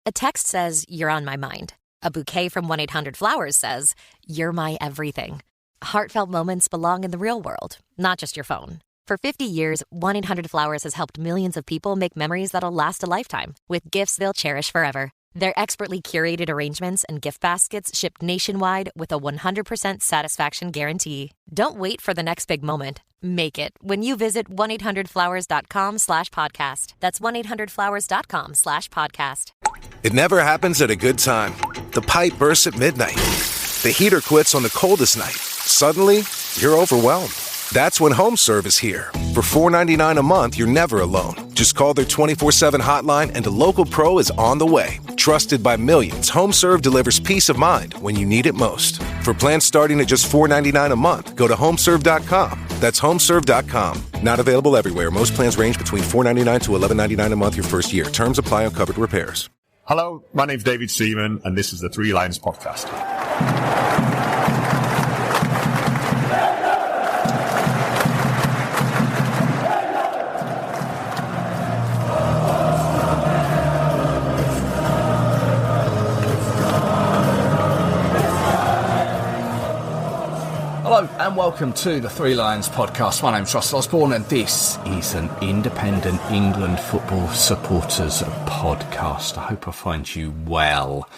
A text says, "You're on my mind." A bouquet from 1-800-Flowers says, "You're my everything." Heartfelt moments belong in the real world, not just your phone. For 50 years, 1-800-Flowers has helped millions of people make memories that'll last a lifetime with gifts they'll cherish forever. Their expertly curated arrangements and gift baskets ship nationwide with a 100% satisfaction guarantee. Don't wait for the next big moment. Make it when you visit 1-800-Flowers.com/podcast. That's 1-800-Flowers.com/podcast. It never happens at a good time. The pipe bursts at midnight. The heater quits on the coldest night. Suddenly, you're overwhelmed. That's when HomeServe is here. For $4.99 a month, you're never alone. Just call their 24/7 hotline and a local pro is on the way. Trusted by millions, HomeServe delivers peace of mind when you need it most. For plans starting at just $4.99 a month, go to HomeServe.com. That's HomeServe.com. Not available everywhere. Most plans range between $4.99 to $11.99 a month your first year. Terms apply on covered repairs. Hello, my name's David Seaman, and this is the Three Lions Podcast. Hello and welcome to the Three Lions Podcast. My name's Russell Osborne and this is an independent England football supporters podcast. I hope I find you well.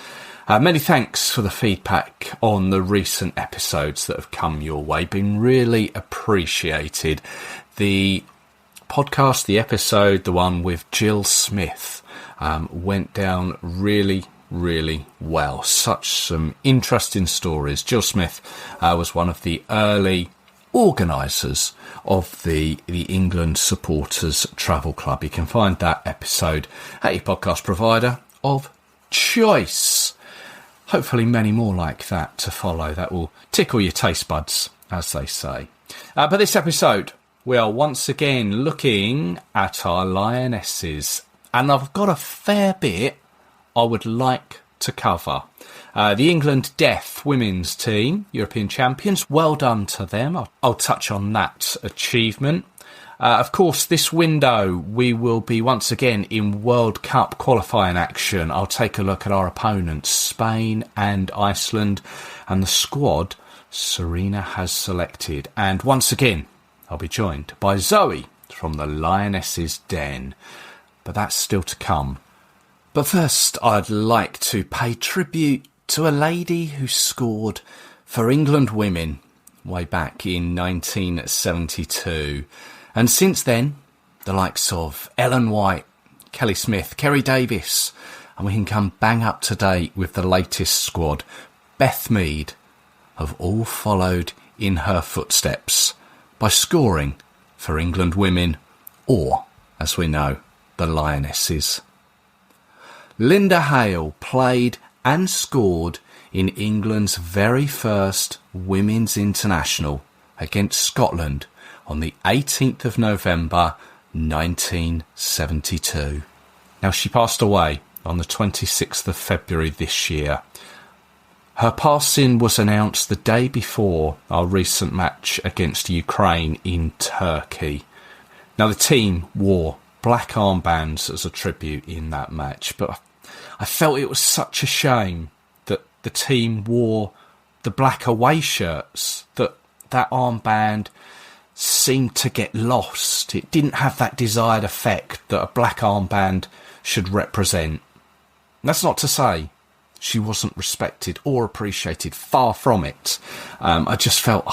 Many thanks for the feedback on the recent episodes that have come your way. Been really appreciated. The podcast, the episode, the one with Jill Smith, went down really well. Such some interesting stories. Jill Smith was one of the early organisers of the England Supporters Travel Club. You can find that episode at your podcast provider of choice. Hopefully many more like that to follow. That will tickle your taste buds, as they say. But this episode, we are once again looking at our Lionesses. And I've got a fair bit I would like to cover. The England Deaf women's team, European champions, well done to them. I'll touch on that achievement. Of course, this window we will be once again in World Cup qualifying action. I'll take a look at our opponents, Spain and Iceland, and the squad Serena has selected. And once again, I'll be joined by Zoe from the Lionesses Den. But that's still to come. But first, I'd like to pay tribute to a lady who scored for England women way back in 1972. And since then, the likes of Ellen White, Kelly Smith, Kerry Davis, and we can come bang up to date with the latest squad. Beth Mead have all followed in her footsteps by scoring for England women, or, as we know, the Lionesses. Linda Hale played and scored in England's very first Women's International against Scotland on the 18th of November 1972. Now, she passed away on the 26th of February this year. Her passing was announced the day before our recent match against Ukraine in Turkey. Now, the team wore black armbands as a tribute in that match, but I felt it was such a shame that the team wore the black away shirts, that armband seemed to get lost. It didn't have that desired effect that a black armband should represent. That's not to say she wasn't respected or appreciated, far from it. I just felt,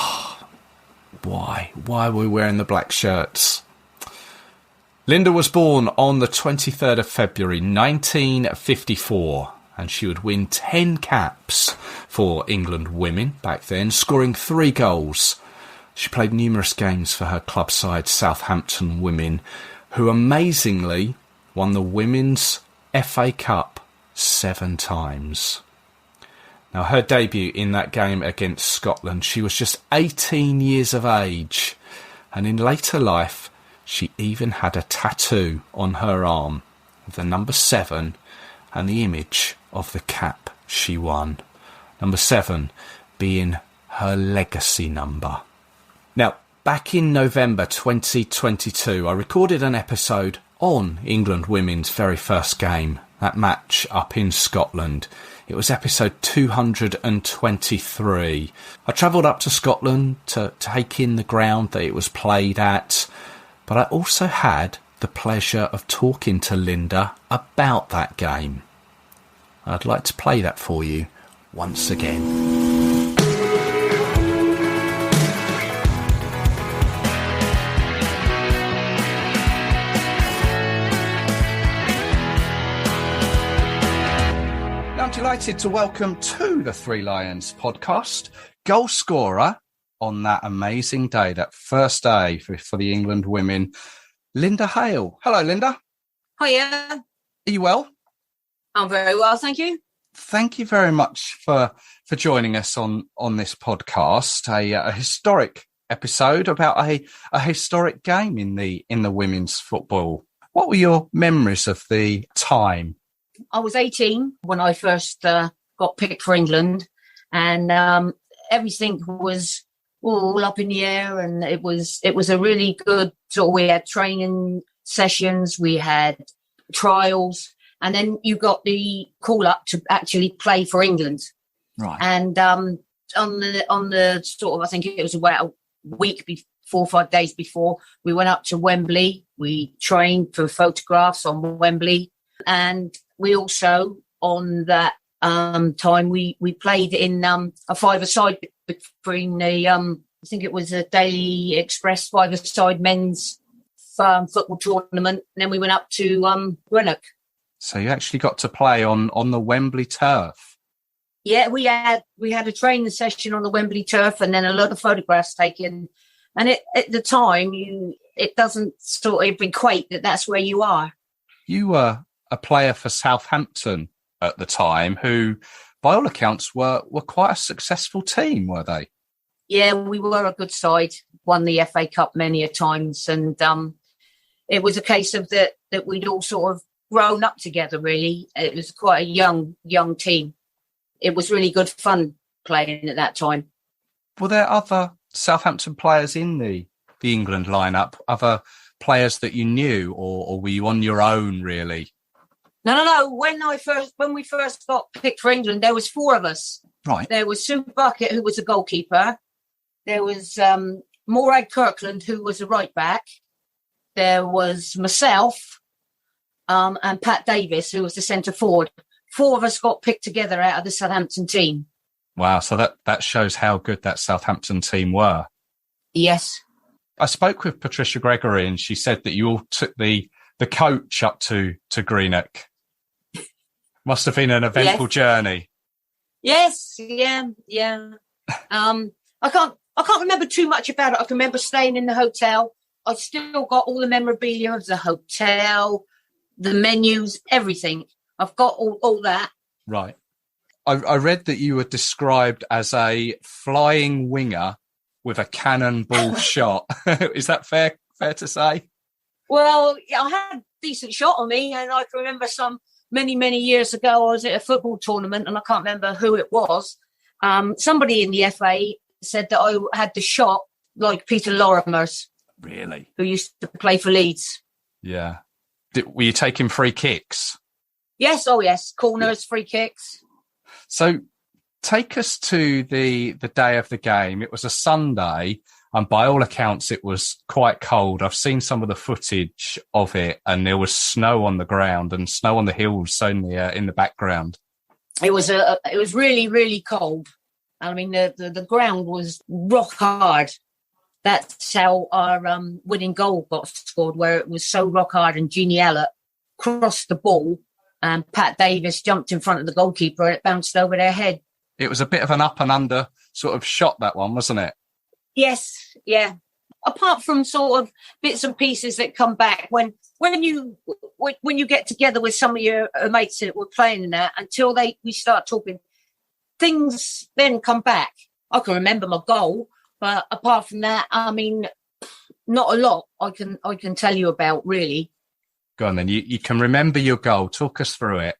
why are we wearing the black shirts? Linda was born on the 23rd of February 1954, and she would win 10 caps for England women back then, scoring 3 goals. She played numerous games for her club side Southampton Women, who amazingly won the Women's FA Cup 7 times. Now, her debut in that game against Scotland, she was just 18 years of age, and in later life she even had a tattoo on her arm with the number 7 and the image of the cap she won. Number 7 being her legacy number. Now, back in November 2022, I recorded an episode on England women's very first game that match up in Scotland. It was episode 223. I travelled up to Scotland to take in the ground that it was played at, but I also had the pleasure of talking to Linda about that game. I'd like to play that for you once again. Delighted to welcome to the Three Lions podcast, goal scorer on that amazing day, that first day for the England women, Linda Hale. Hello, Linda. Hiya. Are you well? I'm very well, thank you. Thank you very much for joining us on this podcast, a historic episode about a historic game in the women's football. What were your memories of the time? I was 18 when I first got picked for England, and everything was all up in the air, and it was a really good we had training sessions, we had trials, and then you got the call up to actually play for England. Right. And on the sort of, I think it was about a week before, 5 days before, we went up to Wembley. We trained for photographs on Wembley, and we also, on that time, we played in a five-a-side between the, I think it was a Daily Express five-a-side men's football tournament. And then we went up to Greenock. So you actually got to play on the Wembley turf? Yeah, we had a training session on the Wembley turf, and then a lot of photographs taken. And at the time, it doesn't sort of equate that that's where you are. You were a player for Southampton at the time, who, by all accounts, were quite a successful team, were they? Yeah, we were a good side, won the FA Cup many a times, and it was a case of that we'd all sort of grown up together, really. It was quite a young team. It was really good fun playing at that time. Were there other Southampton players in the England lineup, other players that you knew, or were you on your own, really? No. When we first got picked for England, there was four of us. Right. There was Sue Bucket, who was a goalkeeper. There was Morag Kirkland, who was a right back. There was myself and Pat Davis, who was the centre forward. Four of us got picked together out of the Southampton team. Wow, so that shows how good that Southampton team were. Yes. I spoke with Patricia Gregory, and she said that you all took the coach up to Greenock. Must have been an eventful journey. Yes, yeah. I can't remember too much about it. I can remember staying in the hotel. I still got all the memorabilia of the hotel, the menus, everything. I've got all that. Right. I read that you were described as a flying winger with a cannonball shot. Is that fair to say? Well, I had a decent shot on me, and I can remember many years ago, I was at a football tournament, and I can't remember who it was. Somebody in the FA said that I had the shot like Peter Lorimer's. Really? Who used to play for Leeds. Yeah. Were you taking free kicks? Yes, yes. Corners, free kicks. So take us to the day of the game. It was a Sunday, and by all accounts, it was quite cold. I've seen some of the footage of it, and there was snow on the ground and snow on the hills in the background. It was really, really cold. I mean, the ground was rock hard. That's how our winning goal got scored, where it was so rock hard, and Jeannie Ellett crossed the ball, and Pat Davis jumped in front of the goalkeeper, and it bounced over their head. It was a bit of an up and under sort of shot, that one, wasn't it? Yes, yeah. Apart from sort of bits and pieces that come back when you get together with some of your mates that were playing in that, until we start talking, things then come back. I can remember my goal, but apart from that, I mean, not a lot I can tell you about, really. Go on then. You can remember your goal. Talk us through it.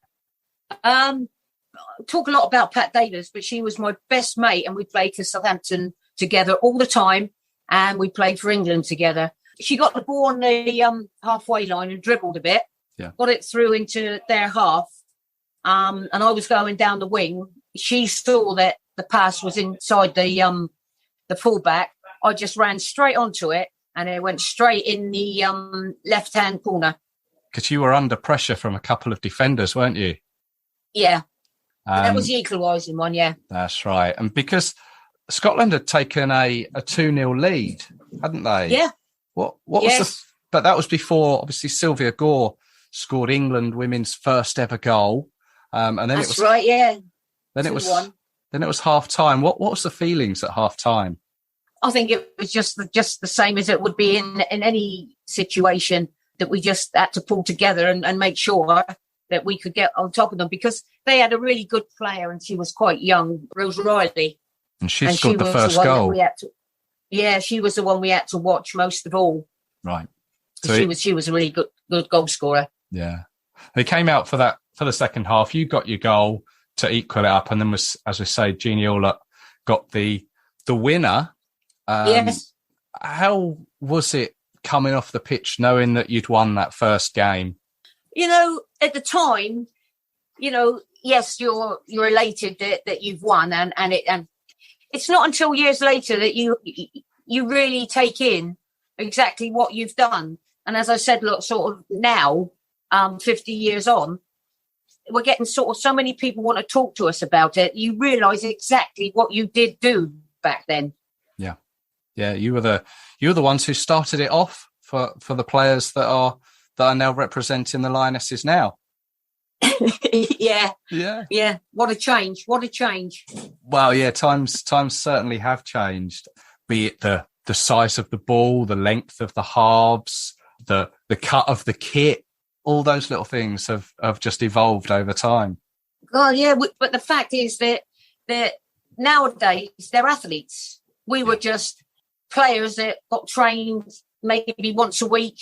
Talk a lot about Pat Davis, but she was my best mate, and we played for Southampton together all the time, and we played for England together. She got the ball on the halfway line and dribbled a bit, got it through into their half, and I was going down the wing. She saw that the pass was inside the fullback. I just ran straight onto it, and it went straight in the left-hand corner. Because you were under pressure from a couple of defenders, weren't you? Yeah. That was the equalising one, yeah. That's right. And because Scotland had taken a 2-0 lead, hadn't they? Yeah. What was but that was before, obviously, Sylvia Gore scored England women's first ever goal. And then That's right, yeah. Then it was half time. What was the feelings at half time? I think it was just the same as it would be in any situation, that we just had to pull together and make sure that we could get on top of them, because they had a really good player and she was quite young, Rose Riley. And she scored the first goal. She was the one we had to watch most of all. Right. So she was a really good goal scorer. Yeah. They came out for the second half. You got your goal to equal it up, and then was, as we say, Jeannie Orlett got the winner. Yes. How was it coming off the pitch knowing that you'd won that first game? At the time, yes, you're elated that you've won, and it's not until years later that you really take in exactly what you've done. And as I said, look, sort of now, 50 years on, we're getting sort of so many people want to talk to us about it. You realise exactly what you did do back then. Yeah. Yeah, you were the ones who started it off for the players that are now representing the Lionesses now. Yeah. Yeah. Yeah. What a change. Well, yeah, times certainly have changed. Be it the size of the ball, the length of the halves, the cut of the kit, all those little things have just evolved over time. God, yeah, but the fact is that nowadays they're athletes. We were just players that got trained maybe once a week.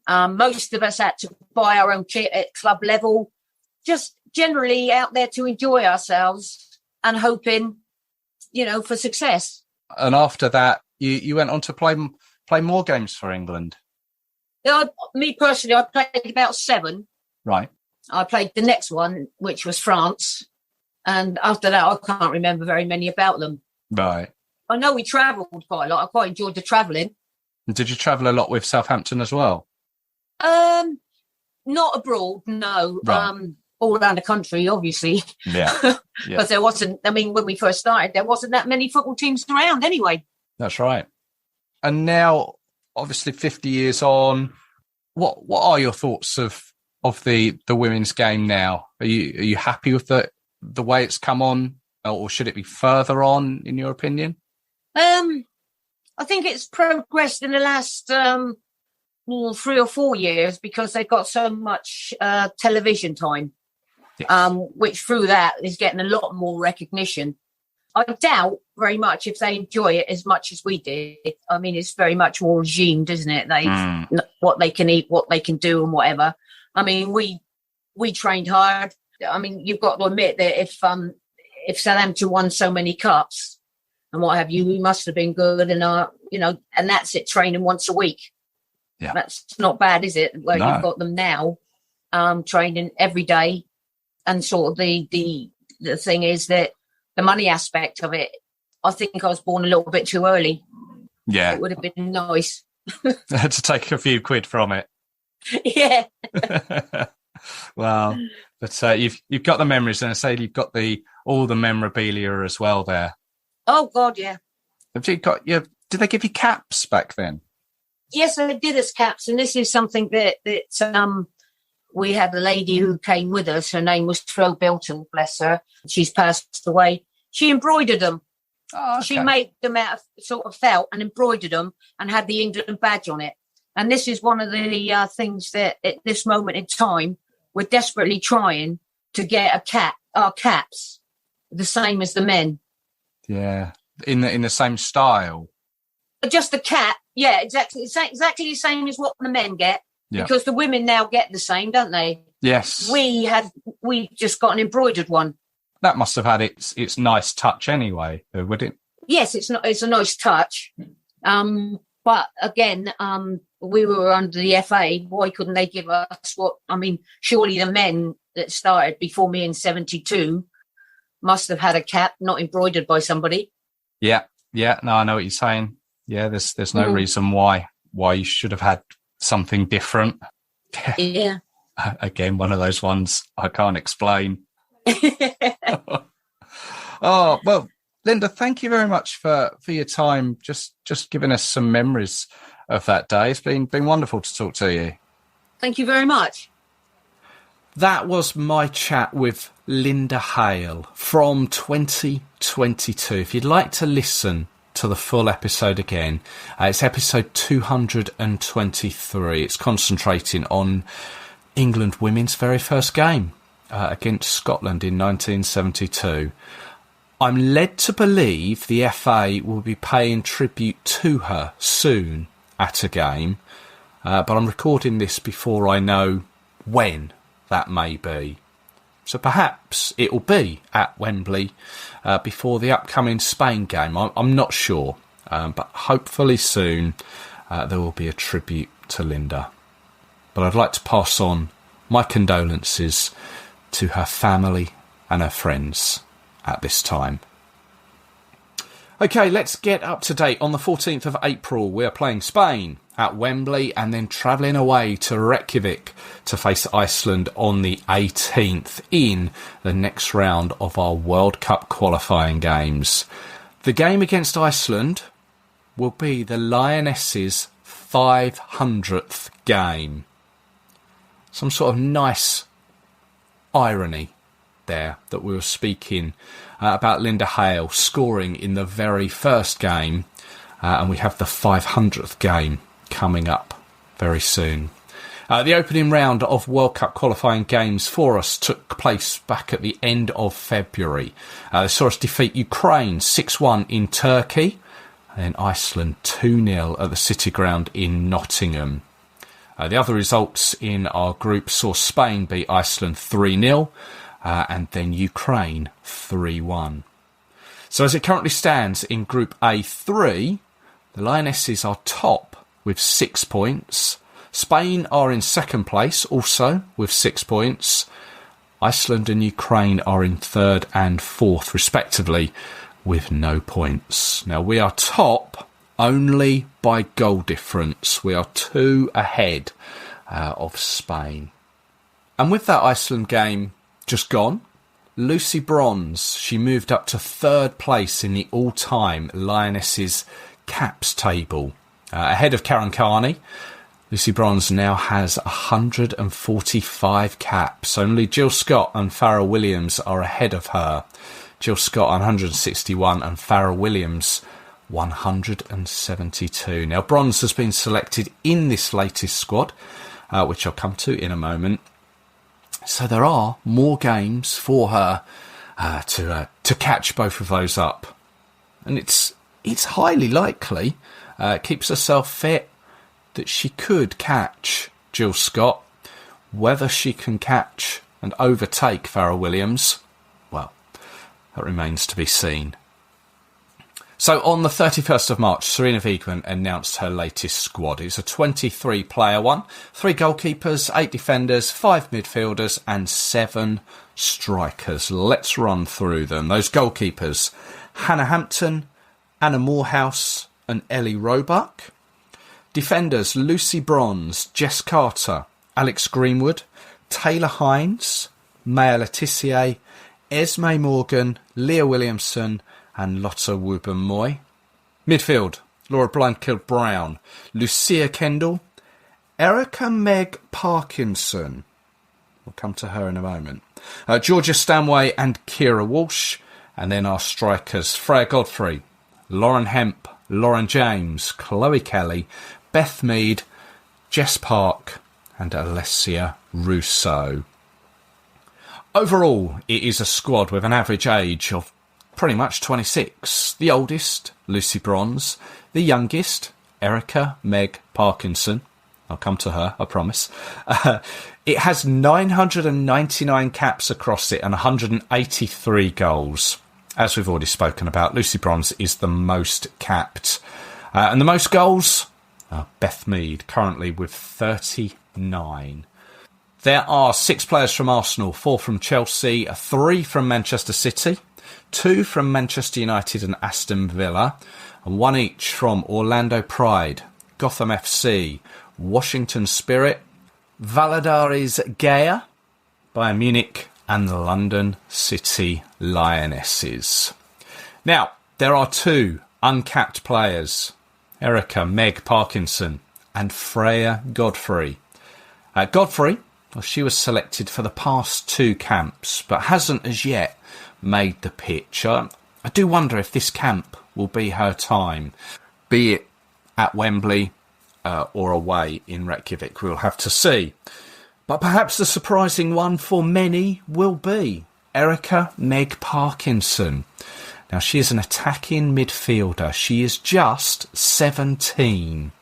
Most of us had to buy our own kit at club level, just generally out there to enjoy ourselves and hoping, for success. And after that, you went on to play more games for England. Me personally, I played about 7. Right. I played the next one, which was France. And after that, I can't remember very many about them. Right. I know we travelled quite a lot. I quite enjoyed the travelling. And did you travel a lot with Southampton as well? Not abroad, no. Right. All around the country, obviously. Yeah. Because there wasn't, when we first started, there wasn't that many football teams around anyway. That's right. And now, obviously, 50 years on, what are your thoughts of the women's game now? Are you happy with the way it's come on, or should it be further on, in your opinion? I think it's progressed in the last 3 or 4 years, because they've got so much television time, yes. Which through that is getting a lot more recognition. I doubt very much if they enjoy it as much as we did. I mean, it's very much more regimed, isn't it? What they can eat, what they can do, and whatever. I mean, we trained hard. I mean, you've got to admit that if Southampton won so many cups and what have you, we must have been good. And and that's it, training once a week. Yeah, that's not bad, is it? Where you've got them now, training every day, and sort of the thing is that the money aspect of it. I think I was born a little bit too early. Yeah, it would have been nice to take a few quid from it. Yeah. Well, but you've got the memories, and I say you've got all the memorabilia as well there. Oh God, yeah. Have you got did they give you caps back then? Yes, they did us caps, and this is something that we had a lady who came with us. Her name was Flo Belton, bless her. She's passed away. She embroidered them. Oh, okay. She made them out of sort of felt and embroidered them and had the England badge on it. And this is one of the things that at this moment in time, we're desperately trying to get our caps the same as the men. Yeah, in the same style. Just the cap, yeah, exactly. It's exactly the same as what the men get, because the women now get the same, don't they? Yes. We just got an embroidered one. That must have had its nice touch anyway, would it? Yes, it's a nice touch. But But again, we were under the FA. Why couldn't they give us what? I mean, surely the men that started before me in 72 must have had a cap not embroidered by somebody. Yeah. No, I know what you're saying. Yeah, there's no reason why you should have had something different. Yeah. Again, one of those ones I can't explain. Oh, well, Linda, thank you very much for your time, just giving us some memories of that day. It's been wonderful to talk to you. Thank you very much. That was my chat with Linda Hale from 2022. If you'd like to listen to the full episode again, it's episode 223. It's concentrating on England women's very first game against Scotland in 1972. I'm led to believe the FA will be paying tribute to her soon at a game, but I'm recording this before I know when that may be. So perhaps it will be at Wembley before the upcoming Spain game. I'm not sure, but hopefully soon there will be a tribute to Linda. But I'd like to pass on my condolences to her family and her friends at this time. Okay, let's get up to date. On the 14th of April, we are playing Spain at Wembley and then travelling away to Reykjavik to face Iceland on the 18th in the next round of our World Cup qualifying games. The game against Iceland will be the Lionesses' 500th game. Some sort of nice irony there that we were speaking about Linda Hale scoring in the very first game, and we have the 500th game coming up very soon. The opening round of World Cup qualifying games for us took place back at the end of February. They saw us defeat Ukraine 6-1 in Turkey, and then Iceland 2-0 at the City Ground in Nottingham. The other results in our group saw Spain beat Iceland 3-0, and then Ukraine 3-1. So as it currently stands in Group A3, the Lionesses are top with 6 points. Spain are in second place, also with 6 points. Iceland and Ukraine are in third and fourth, respectively, with no points. Now, we are top only by goal difference. We are 2 ahead of Spain. And with that Iceland game just gone, Lucy Bronze, she moved up to third place in the all-time Lionesses caps table. Ahead of Karen Carney, Lucy Bronze now has 145 caps. Only Jill Scott and Farrell Williams are ahead of her. Jill Scott 161 and Farrell Williams 172. Now, Bronze has been selected in this latest squad, which I'll come to in a moment. So there are more games for her to catch both of those up. And it's highly likely, keeps herself fit, that she could catch Jill Scott. Whether she can catch and overtake Farrell Williams, well, that remains to be seen. So on the 31st of March, Serena Wiegman announced her latest squad. It's a 23-player one, 3 goalkeepers, 8 defenders, 5 midfielders and 7 strikers. Let's run through them. Those goalkeepers: Hannah Hampton, Anna Morehouse and Ellie Roebuck. Defenders: Lucy Bronze, Jess Carter, Alex Greenwood, Taylor Hines, Maya Letitia, Esme Morgan, Leah Williamson and Lotta Wubben-Moy. Midfield: Laura Blindkill-Brown, Lucia Kendall, Erica Meg Parkinson. We'll come to her in a moment. Georgia Stanway and Kira Walsh. And then our strikers: Freya Godfrey, Lauren Hemp, Lauren James, Chloe Kelly, Beth Mead, Jess Park and Alessia Russo. Overall, it is a squad with an average age of pretty much 26. The oldest, Lucy Bronze. The youngest, Erica Meg Parkinson. I'll come to her, I promise. It has 999 caps across it and 183 goals. As we've already spoken about, Lucy Bronze is the most capped. And the most goals, Beth Mead currently with 39. There are 6 players from Arsenal, 4 from Chelsea, 3 from Manchester City, 2 from Manchester United and Aston Villa, and 1 each from Orlando Pride, Gotham FC, Washington Spirit, Valladares Gaia, Bayern Munich, and the London City Lionesses. Now, there are 2 uncapped players, Erica Meg Parkinson and Freya Godfrey. Godfrey, well, she was selected for the past 2 camps, but hasn't as yet made the pitch. I do wonder if this camp will be her time, be it at Wembley or away in Reykjavik. We'll have to see. But perhaps the surprising one for many will be Erica Meg Parkinson. Now, she is an attacking midfielder. She is just 17.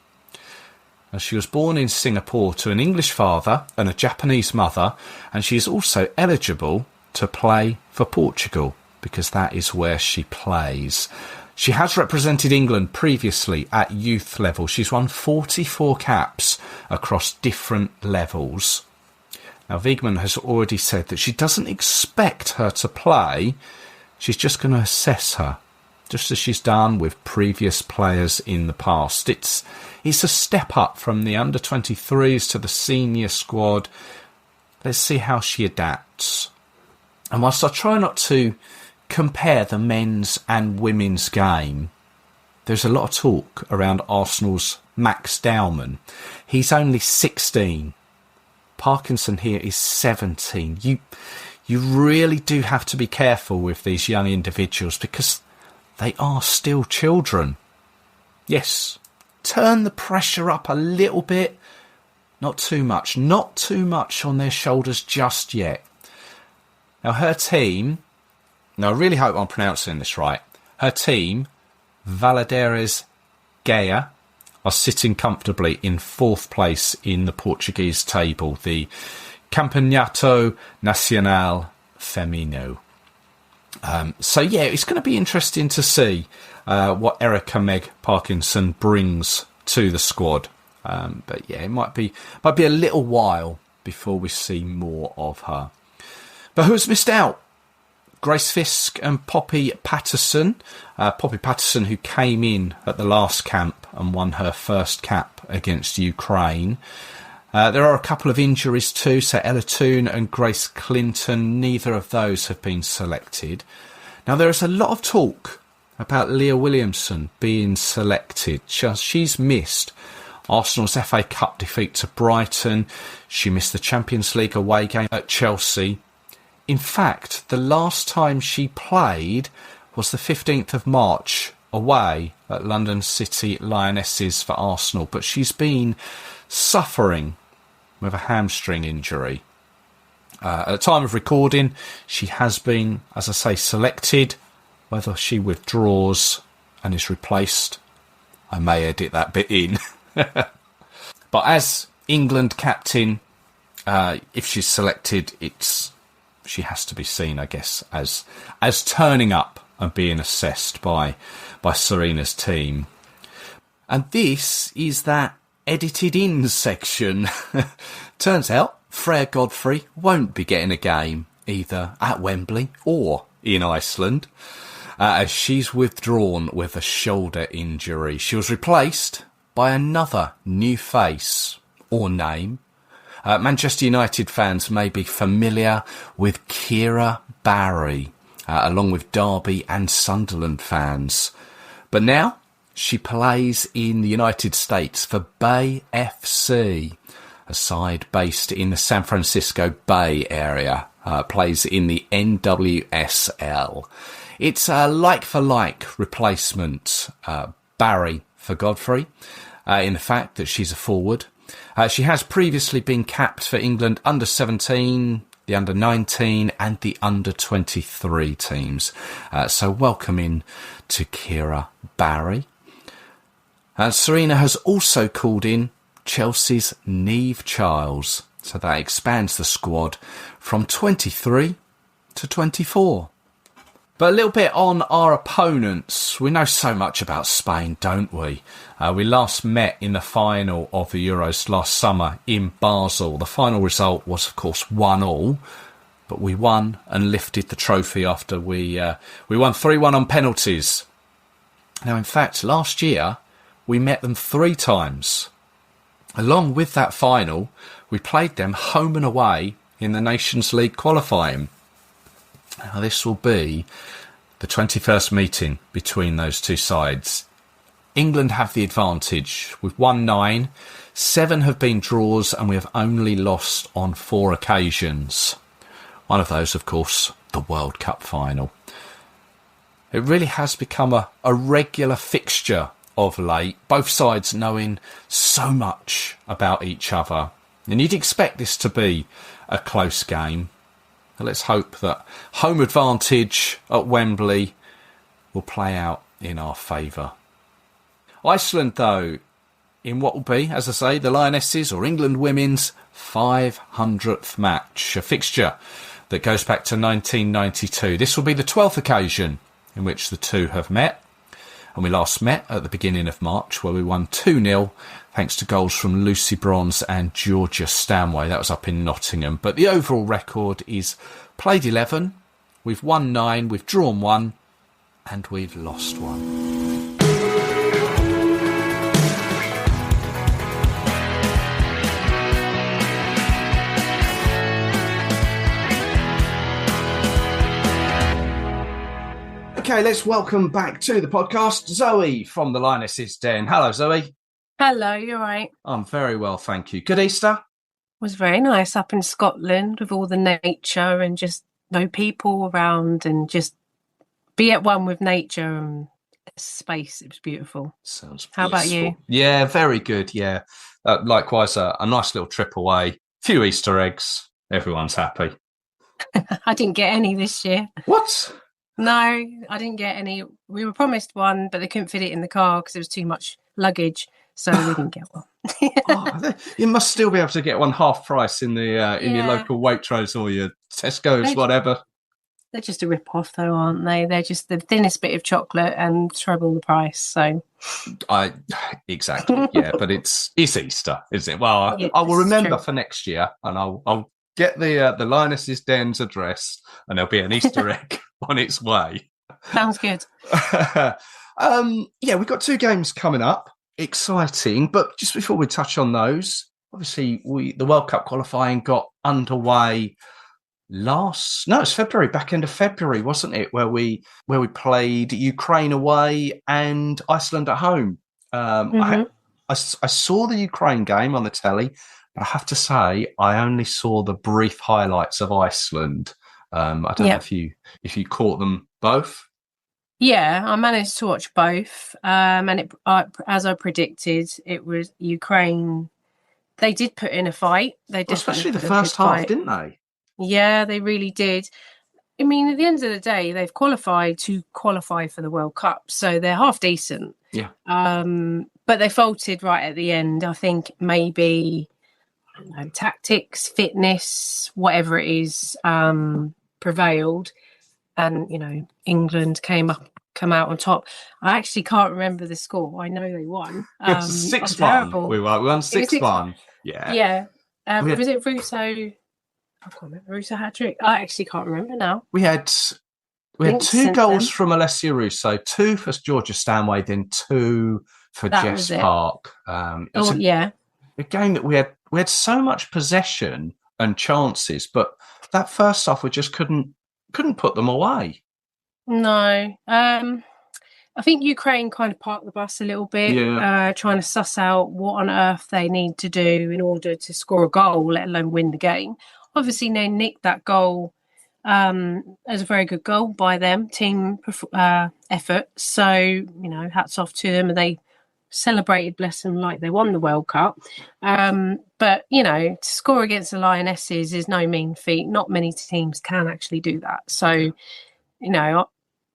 Now, she was born in Singapore to an English father and a Japanese mother, and she is also eligible to play for Portugal because that is where she plays. She has represented England previously at youth level. She's won 44 caps across different levels. Now, Wiegman has already said that she doesn't expect her to play. She's just going to assess her, just as she's done with previous players in the past. It's a step up from the under-23s to the senior squad. Let's see how she adapts. And whilst I try not to compare the men's and women's game, there's a lot of talk around Arsenal's Max Dowman. He's only 16. Parkinson here is 17. You really do have to be careful with these young individuals because they are still children. Yes, turn the pressure up a little bit. Not too much. Not too much on their shoulders just yet. Now, her team... Now, I really hope I'm pronouncing this right. Her team, Valladares Gaia, are sitting comfortably in 4th place in the Portuguese table, the Campeonato Nacional Feminino. So, yeah, it's going to be interesting to see what Erica Meg Parkinson brings to the squad. But, yeah, it might be a little while before we see more of her. But who's missed out? Grace Fisk and Poppy Patterson. Poppy Patterson, who came in at the last camp and won her first cap against Ukraine. There are a couple of injuries too, so Ella Toone and Grace Clinton. Neither of those have been selected. Now, there is a lot of talk about Leah Williamson being selected. She's missed Arsenal's FA Cup defeat to Brighton. She missed the Champions League away game at Chelsea. In fact, the last time she played was the 15th of March away at London City Lionesses for Arsenal, but she's been suffering with a hamstring injury. At the time of recording, she has been, as I say, selected. Whether she withdraws and is replaced, I may edit that bit in. But as England captain, if she's selected, she has to be seen, I guess, as turning up and being assessed by Serena's team. And this is that edited in section. Turns out Freya Godfrey won't be getting a game either at Wembley or in Iceland, as she's withdrawn with a shoulder injury. She was replaced by another new face or name. Manchester United fans may be familiar with Kira Barry, along with Derby and Sunderland fans. But now she plays in the United States for Bay FC, a side based in the San Francisco Bay Area, plays in the NWSL. It's a like-for-like replacement, Barry for Godfrey, in the fact that she's a forward. She has previously been capped for England under-17, the under-19 and the under-23 teams. So welcome in to Kira Barry. Serena has also called in Chelsea's Niamh Charles, so that expands the squad from 23 to 24. But a little bit on our opponents. We know so much about Spain, don't we? We last met in the final of the Euros last summer in Basel. The final result was, of course, 1-1. But we won and lifted the trophy after we won 3-1 on penalties. Now, in fact, last year, we met them 3 times. Along with that final, we played them home and away in the Nations League qualifying. Now, this will be the 21st meeting between those two sides. England have the advantage. We've won 9, 7 have been draws, and we have only lost on 4 occasions. One of those, of course, the World Cup final. It really has become a regular fixture of late, both sides knowing so much about each other. And you'd expect this to be a close game. Let's hope that home advantage at Wembley will play out in our favour. Iceland, though, in what will be, as I say, the Lionesses or England women's 500th match, a fixture that goes back to 1992. This will be the 12th occasion in which the two have met. And we last met at the beginning of March, where we won 2-0, thanks to goals from Lucy Bronze and Georgia Stanway. That was up in Nottingham. But the overall record is played 11, we've won 9, we've drawn 1, and we've lost 1. Okay, let's welcome back to the podcast Zoe from the Lionesses Den. Hello, Zoe. Hello, you're right. I'm very well, thank you. Good Easter? Was very nice up in Scotland with all the nature and just no people around and just be at one with nature and space. It was beautiful. Sounds How about you? Yeah, very good, yeah. Likewise, a nice little trip away. Few Easter eggs. Everyone's happy. I didn't get any this year. What? No, I didn't get any. We were promised one, but they couldn't fit it in the car because there was too much luggage, so we didn't get one. You must still be able to get one half price in the in your local Waitrose or your Tesco's, whatever. They're just a rip-off, though, aren't they? They're just the thinnest bit of chocolate and treble the price. So, exactly, yeah. But it's Easter, isn't it? Well, I will remember for next year, and I'll get the Lionesses Den's address, and there'll be an Easter egg on its way. Sounds good. We've got 2 games coming up. Exciting. But just before we touch on those, obviously the World Cup qualifying got underway it's February, back end of February, wasn't it? Where we played Ukraine away and Iceland at home. I saw the Ukraine game on the telly, but I have to say I only saw the brief highlights of Iceland. I don't know if you caught them both. Yeah, I managed to watch both, and as I predicted, it was Ukraine. They did put in a fight. Especially the first half, didn't they? Yeah, they really did. I mean, at the end of the day, they've qualified to qualify for the World Cup, so they're half decent. Yeah. But they faltered right at the end. I think maybe tactics, fitness, whatever it is, prevailed, and England come out on top. I actually can't remember the score. I know they won. 6-1. We won 6-1. Yeah. Yeah. Was it Russo? I can't remember. Russo hat-trick. I actually can't remember now. We had 2 goals from Alessia Russo, 2 for Georgia Stanway, then 2 for Jess Park. It was a game that we had so much possession and chances, but that first half we just couldn't put them away. No. I think Ukraine kind of parked the bus a little bit, trying to suss out what on earth they need to do in order to score a goal, let alone win the game. Obviously, they nicked that goal as a very good goal by them, team effort. So, hats off to them. And they celebrated, bless them, like they won the World Cup. But, to score against the Lionesses is no mean feat. Not many teams can actually do that. So, I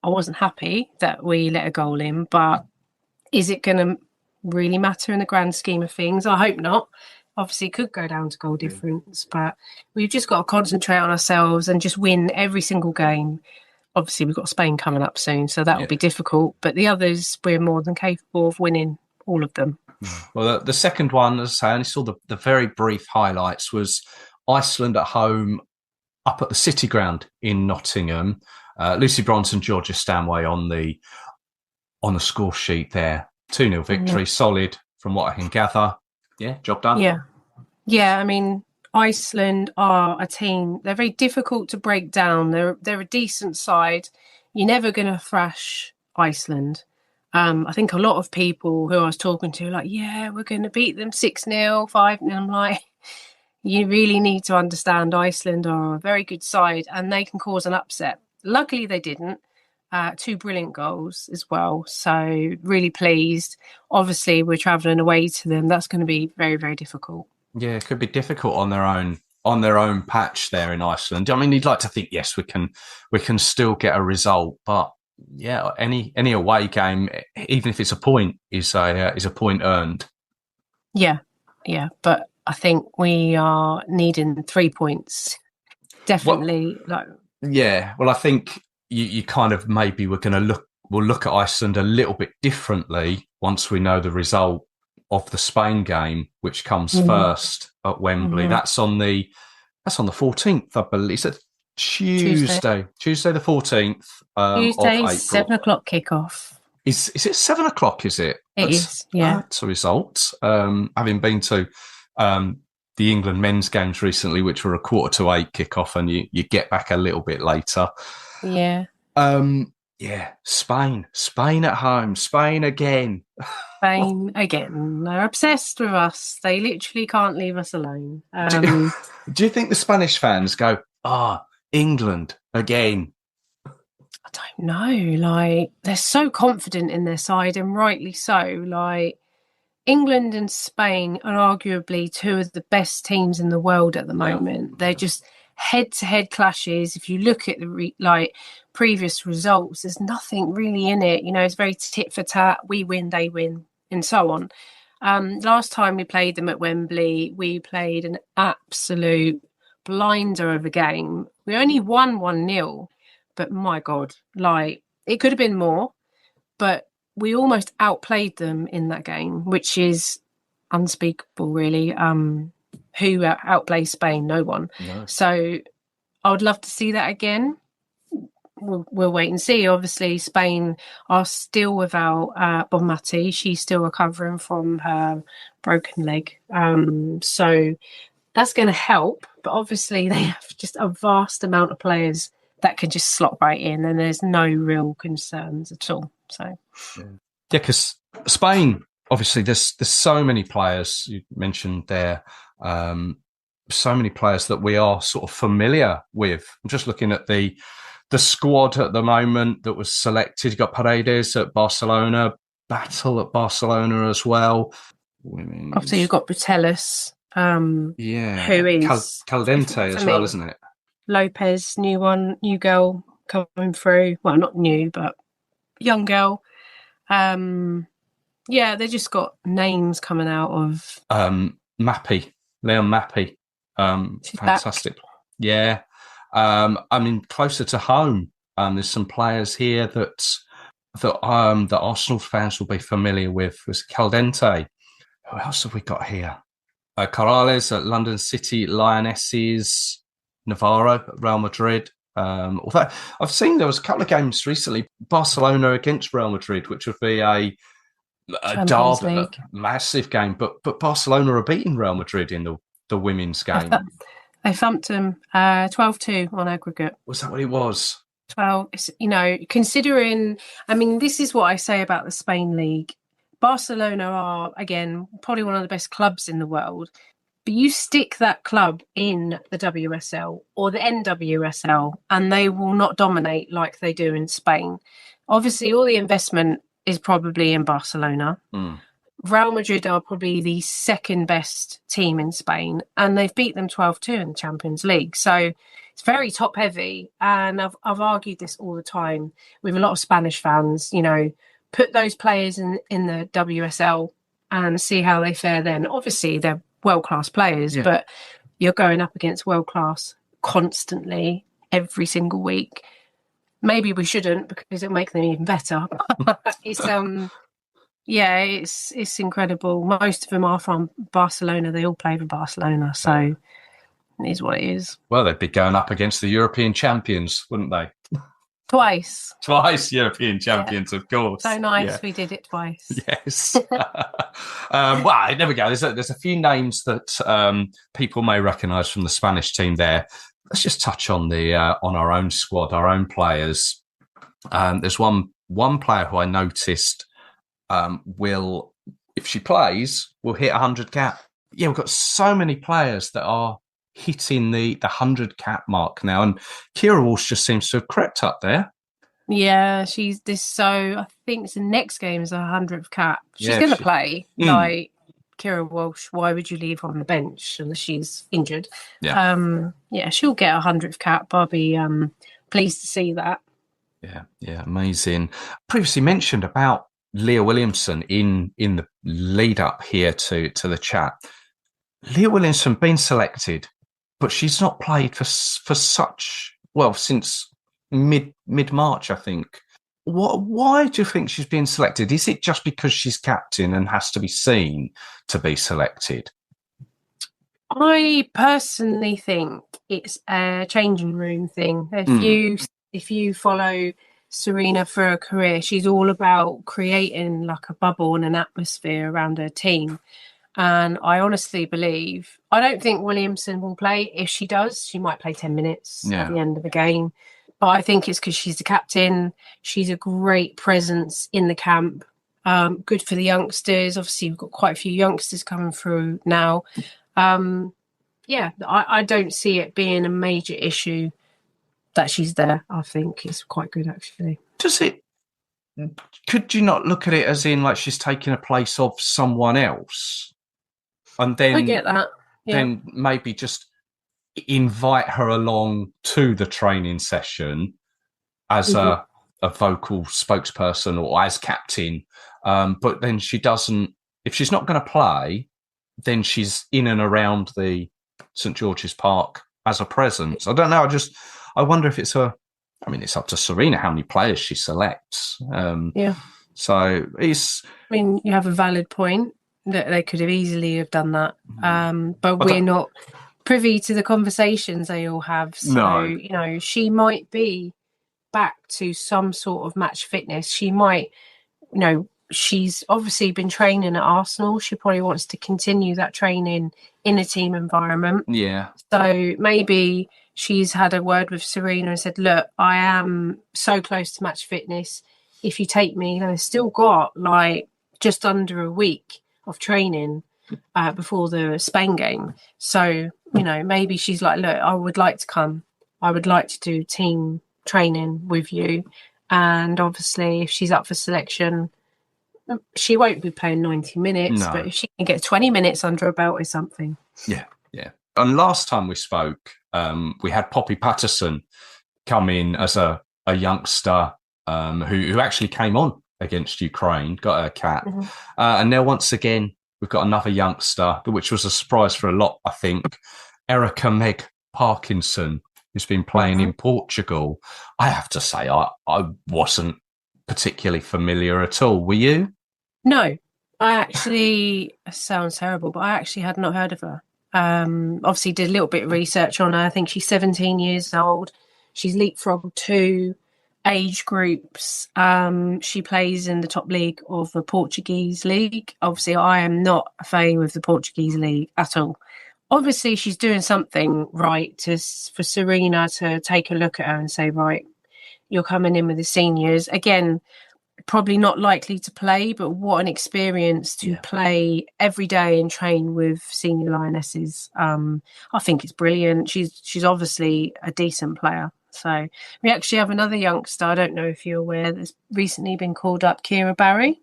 wasn't happy that we let a goal in, but is it going to really matter in the grand scheme of things? I hope not. Obviously, it could go down to goal difference, but we've just got to concentrate on ourselves and just win every single game. obviously we've got Spain coming up soon, so that will be difficult. But the others, we're more than capable of winning all of them. Well, the second one, as I say, I only saw the very brief highlights, was Iceland at home up at the City Ground in Nottingham. Lucy Bronson, Georgia Stanway on the score sheet there. 2-0 victory, solid from what I can gather. Yeah, job done. Yeah. I mean, Iceland are a team. They're very difficult to break down. They're a decent side. You're never going to thrash Iceland. I think a lot of people who I was talking to are like, yeah, we're going to beat them 6-0, 5-0. I'm like, you really need to understand Iceland are a very good side and they can cause an upset. Luckily, they didn't. 2 brilliant goals as well. So really pleased. Obviously, we're travelling away to them. That's going to be very, very difficult. Yeah, it could be difficult on their own patch there in Iceland. I mean, you'd like to think, yes, we can still get a result, but yeah, any away game, even if it's a point, is a point earned. Yeah, but I think we are needing 3 points. Definitely. Well, I think you kind of maybe we'll look at Iceland a little bit differently once we know the result of the Spain game, which comes first at Wembley. That's on the 14th, I believe. It's a Tuesday the 14th. Tuesday, of April. 7 o'clock kickoff. Is it 7 o'clock? Is it? Is. Yeah. That's a result. Having been to the England men's games recently, which were a 7:45 kickoff, and you get back a little bit later. Yeah. Spain at home. Spain again. Spain again. They're obsessed with us. They literally can't leave us alone. Do you think the Spanish fans go, England again? I don't know. They're so confident in their side, and rightly so. England and Spain are arguably 2 of the best teams in the world at the moment. They're just head-to-head clashes. If you look at the previous results, there's nothing really in it. It's very tit for tat. We win, they win, and so on. Last time we played them at Wembley, we played an absolute blinder of a game. We only won 1-0, but my God, it could have been more, but we almost outplayed them in that game, which is unspeakable, really. Who outplays Spain? No one. No. So I would love to see that again. We'll wait and see. Obviously, Spain are still without Bonmati. She's still recovering from her broken leg. So that's going to help. But obviously, they have just a vast amount of players that can just slot right in, and there's no real concerns at all. So because Spain, obviously, there's so many players you mentioned there. So many players that we are sort of familiar with. I'm just looking at the squad at the moment that was selected. You've got Paredes at Barcelona, Battle at Barcelona as well. Obviously, you've got Brutelis. Who is Caldente as well, isn't it? Lopez, new girl coming through. Well, not new, but young girl. They just got names coming out of Leon Mappy. Fantastic. Back. Yeah. I mean, closer to home, there's some players here that Arsenal fans will be familiar with. Was Caldente. Who else have we got here? Corrales at London City, Lionesses, Navarro at Real Madrid. Although I've seen there was a couple of games recently, Barcelona against Real Madrid, which would be a derby, massive game. But Barcelona are beating Real Madrid in the women's game. They thumped them 12-2 on aggregate. Was that what it was? 12. Considering, I mean, this is what I say about the Spain League. Barcelona are, again, probably one of the best clubs in the world. But you stick that club in the WSL or the NWSL and they will not dominate like they do in Spain. Obviously, all the investment is probably in Barcelona. Real Madrid are probably the second best team in Spain, and they've beat them 12-2 in the Champions League. So it's very top heavy. And I've argued this all the time with a lot of Spanish fans, put those players in the WSL and see how they fare then. Obviously, they're world-class players, but you're going up against world-class constantly every single week. maybe we shouldn't, because it'll make them even better. It's it's incredible. Most of them are from Barcelona. They all play for Barcelona, so it is what it is. Well, they'd be going up against the European champions, wouldn't they? Twice European champions, of course. So nice, we did it twice. Yes. Well, there we go. There's a few names that people may recognise from the Spanish team there. Let's just touch on the on our own squad, our own players. There's one player who I noticed will, if she plays, will hit 100 cap. Yeah, we've got so many players that are hitting the 100 cap mark now, and Kira Walsh just seems to have crept up there. Yeah, she's this. So I think the next game is 100th cap. She's going to play. Like Kira Walsh, why would you leave her on the bench unless she's injured? Yeah, she'll get 100th cap. I'll be pleased to see that. Yeah, amazing. Previously mentioned about Leah Williamson in the lead up here to the chat. Leah Williamson been selected, but she's not played for since mid-March, I think. Why do you think she's being selected? Is it just because she's captain and has to be seen to be selected? I personally think it's a changing room thing. If you follow Serena for her career, she's all about creating like a bubble and an atmosphere around her team. And I honestly believe, I don't think Williamson will play. If she does, she might play 10 minutes at the end of the game. But I think it's because she's the captain. She's a great presence in the camp. Good for the youngsters. Obviously, we've got quite a few youngsters coming through now. I don't see it being a major issue that she's there. I think it's quite good, actually. Could you not look at it as in like she's taking a place of someone else? And then I get that. Yeah. Then maybe just invite her along to the training session as a vocal spokesperson or as captain. But then she doesn't, if she's not going to play, then she's in and around the St. George's Park as a presence. I don't know. I wonder if it's it's up to Serena how many players she selects. So you have a valid point that they could have easily have done that. But we're not privy to the conversations they all have. So, she might be back to some sort of match fitness. She might, she's obviously been training at Arsenal. She probably wants to continue that training in a team environment. Yeah. So maybe she's had a word with Serena and said, look, I am so close to match fitness. If you take me, they've still got like just under a week of training before the Spain game. So, maybe she's like, look, I would like to come. I would like to do team training with you. And obviously, if she's up for selection, she won't be playing 90 minutes, but if she can get 20 minutes under her belt or something. Yeah. And last time we spoke, we had Poppy Patterson come in as a youngster who actually came on against Ukraine, got her cap. And now once again, we've got another youngster, which was a surprise for a lot, I think. Erica Meg Parkinson, who's been playing in Portugal. I have to say, I wasn't particularly familiar at all. Were you? No, I actually, it sounds terrible, but I actually had not heard of her. Obviously did a little bit of research on her. I think she's 17 years old. She's leapfrogged 2 age groups. She plays in the top league of the Portuguese league. Obviously, I am not a fan with the Portuguese league at all. Obviously, she's doing something right for Serena to take a look at her and say, right, you're coming in with the seniors. Again, probably not likely to play, but what an experience to play every day and train with senior Lionesses. I think it's brilliant. She's obviously a decent player. So we actually have another youngster, I don't know if you're aware, that's recently been called up, Kira Barry.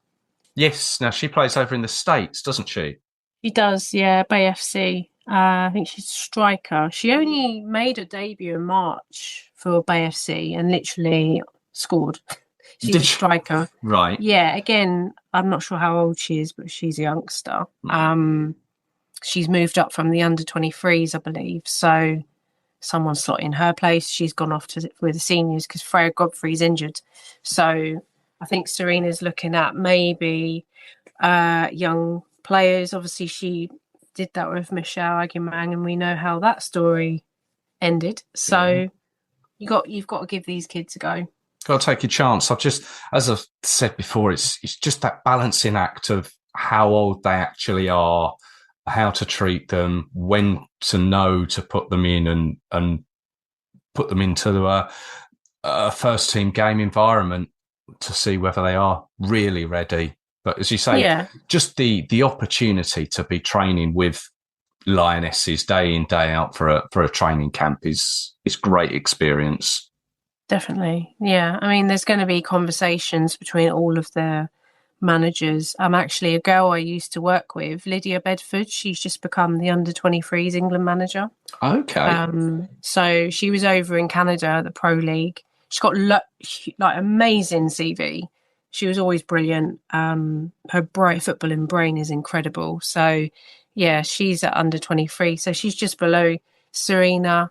Yes, now she plays over in the States, doesn't she? She does, yeah, Bay FC. I think she's a striker. She only made her debut in March for Bay FC and literally scored. She's a striker. Right. Yeah, again, I'm not sure how old she is, but she's a youngster. She's moved up from the under-23s, I believe. So, someone slot in her place. She's gone off with the seniors because Freya Godfrey's injured. So I think Serena's looking at maybe young players. Obviously, she did that with Michelle Aguimang, and we know how that story ended. So you've got to give these kids a go. Got to take your chance. As I've said before, it's just that balancing act of how old they actually are, how to treat them, when to know to put them in and put them into a first team game environment to see whether they are really ready. But as you say, just the opportunity to be training with Lionesses day in, day out for a training camp is great experience. Definitely. Yeah. I mean, there's going to be conversations between all of the managers. Actually, a girl I used to work with, Lydia Bedford, she's just become the under-23s England manager. Okay. So she was over in Canada at the Pro League. She's got like amazing CV. She was always brilliant. Her bright footballing brain is incredible. So, yeah, she's at under-23. So she's just below Serena.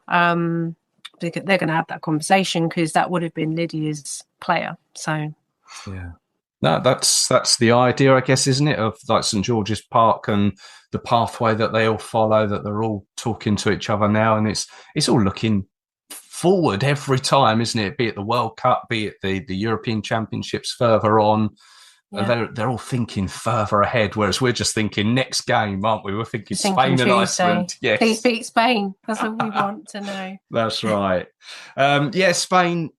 They're going to have that conversation because that would have been Lydia's player. So, yeah. No, that's the idea, I guess, isn't it? Of like St George's Park and the pathway that they all follow, that they're all talking to each other now. And it's all looking forward every time, isn't it? Be it the World Cup, be it the European Championships further on. Yeah. They're all thinking further ahead, whereas we're just thinking next game, aren't we? We're thinking Spain and Iceland. Yes. Please beat Spain. That's all we want to know. That's right. Spain.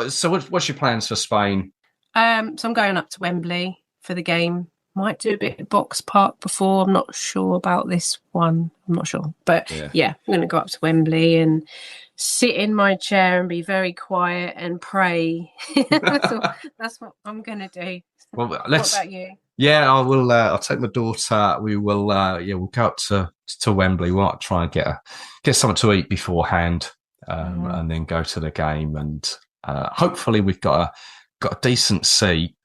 So what's your plans for Spain? So I'm going up to Wembley for the game. Might do a bit of Box Park before. I'm not sure about this one. I'm not sure. But yeah I'm going to go up to Wembley and sit in my chair and be very quiet and pray. That's what I'm going to do. Well, what about you? Yeah, I will. I'll take my daughter. We will. We'll go up to Wembley. We might try and get something to eat beforehand, and then go to the game. And hopefully, we've got a decent seat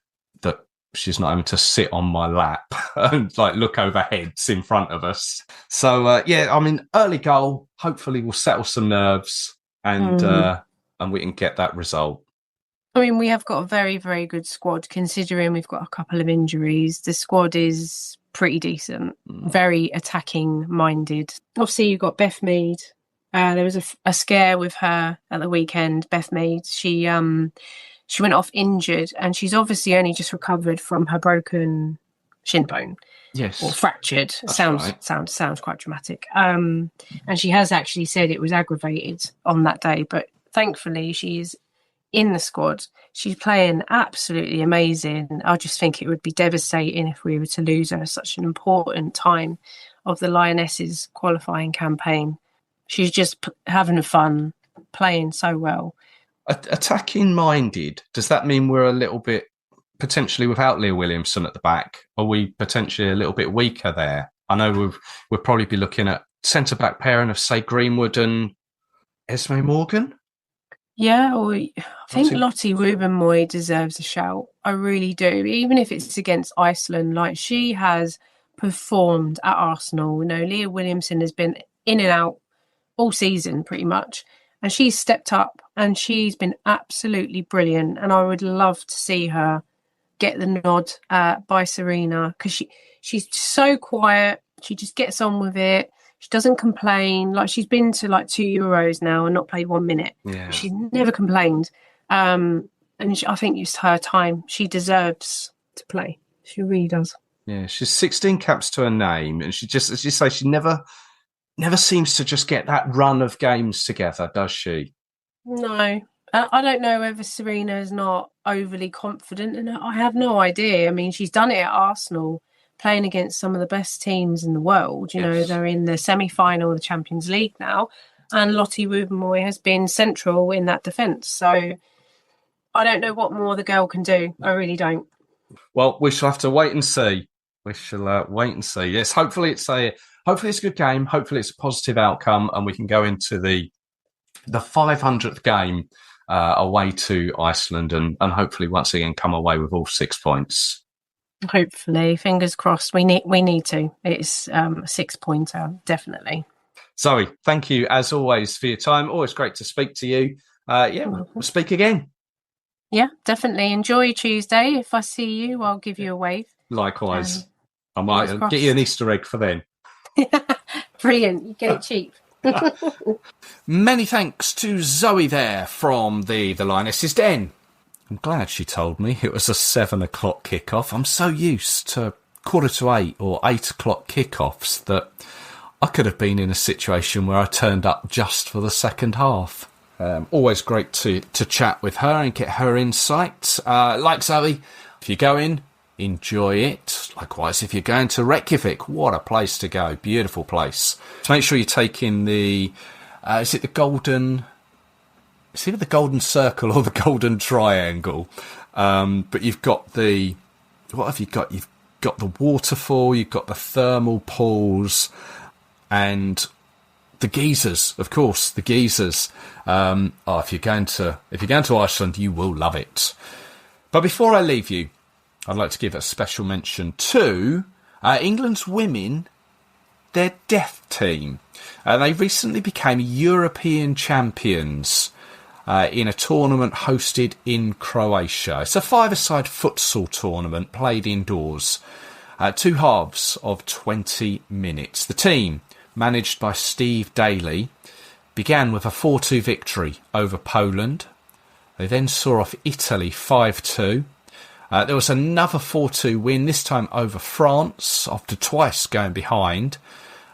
that she's not having to sit on my lap and like look over heads in front of us. So I mean, early goal. Hopefully, we'll settle some nerves and we can get that result. I mean, we have got a very, very good squad, considering we've got a couple of injuries. The squad is pretty decent, very attacking minded. Obviously, you've got Beth Mead. There was a scare with her at the weekend. Beth Mead, she went off injured, and she's obviously only just recovered from her broken shin bone. Yes, or fractured. Sounds quite dramatic. And she has actually said it was aggravated on that day, but thankfully she's in the squad. She's playing absolutely amazing. I just think it would be devastating if we were to lose her at such an important time of the Lionesses qualifying campaign. She's just having fun, playing so well. Attacking minded, does that mean we're a little bit potentially without Leah Williamson at the back? Are we potentially a little bit weaker there? I know we'll probably be looking at centre back pairing of, say, Greenwood and Esme Morgan. Yeah, I think Lottie Rubenmoy deserves a shout. I really do. Even if it's against Iceland, like she has performed at Arsenal. You know, Leah Williamson has been in and out all season pretty much. And she's stepped up and she's been absolutely brilliant. And I would love to see her get the nod by Serena, because she's so quiet. She just gets on with it. She doesn't complain. Like, she's been to like 2 Euros now and not played 1 minute. Yeah. She's never complained. And I think it's her time. She deserves to play. She really does. Yeah, she's 16 caps to her name. And she just, as you say, she never seems to just get that run of games together, does she? No. I don't know whether Serena is not overly confident in it. I have no idea. I mean, she's done it at Arsenal, playing against some of the best teams in the world. You know, they're in the semi-final of the Champions League now, and Lottie Rubenmoy has been central in that defence. So I don't know what more the girl can do. I really don't. Well, we shall have to wait and see. We shall wait and see. Yes, hopefully it's a good game. Hopefully it's a positive outcome, and we can go into the 500th game away to Iceland, and hopefully once again come away with all 6 points. Hopefully, fingers crossed. We need to. It's a 6-pointer, definitely. Zoe, thank you as always for your time. Always great to speak to you. We'll speak again. Yeah, definitely. Enjoy Tuesday. If I see you, I'll give you a wave. Likewise. I might get you an Easter egg for then. Brilliant. You get it cheap. Many thanks to Zoe there from the Lionesses Den. I'm glad she told me it was a 7 o'clock kickoff. I'm so used to 7:45 or 8 o'clock kickoffs that I could have been in a situation where I turned up just for the second half. Always great to chat with her and get her insights. Like Zoe, if you go in, enjoy it. Likewise, if you're going to Reykjavik, what a place to go. Beautiful place. So make sure you take in the... is it the golden... It's either the golden circle or the golden triangle. But you've got the... What have you got? You've got the waterfall, you've got the thermal pools, and the geysers, of course, the geysers. If you're going to Iceland, you will love it. But before I leave you, I'd like to give a special mention to England's women, their deaf team. They recently became European champions in a tournament hosted in Croatia. It's a 5-a-side futsal tournament played indoors. 2 halves of 20 minutes. The team, managed by Steve Daly, began with a 4-2 victory over Poland. They then saw off Italy 5-2. There was another 4-2 win, this time over France, after twice going behind.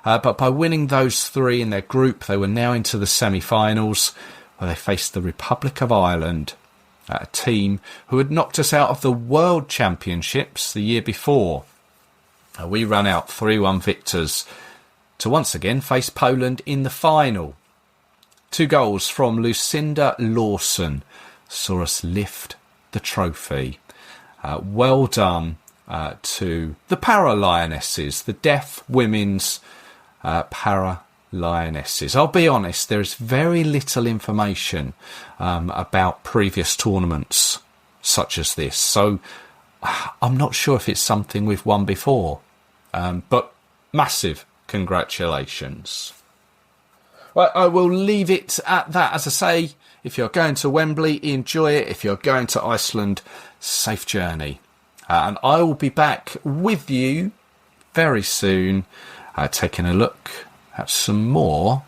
But by winning those 3 in their group, they were now into the semi-finals, where they faced the Republic of Ireland, a team who had knocked us out of the World Championships the year before. We ran out 3-1 victors to once again face Poland in the final. 2 goals from Lucinda Lawson saw us lift the trophy. Well done to the Para-Lionesses, the deaf women's Para-Lionesses. I'll be honest, there is very little information about previous tournaments such as this, so I'm not sure if it's something we've won before. But massive congratulations. Well, I will leave it at that. As I say, if you're going to Wembley, enjoy it. If you're going to Iceland, safe journey. And I will be back with you very soon, taking a look at some more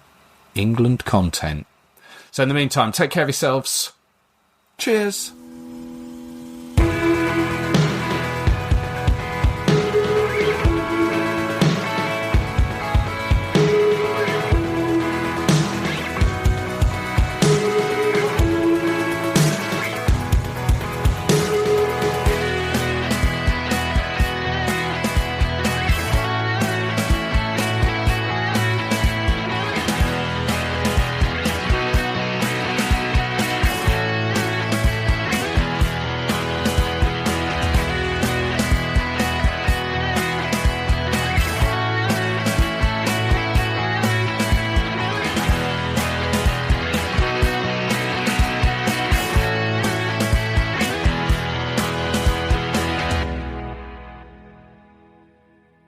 England content. So in the meantime, take care of yourselves. Cheers.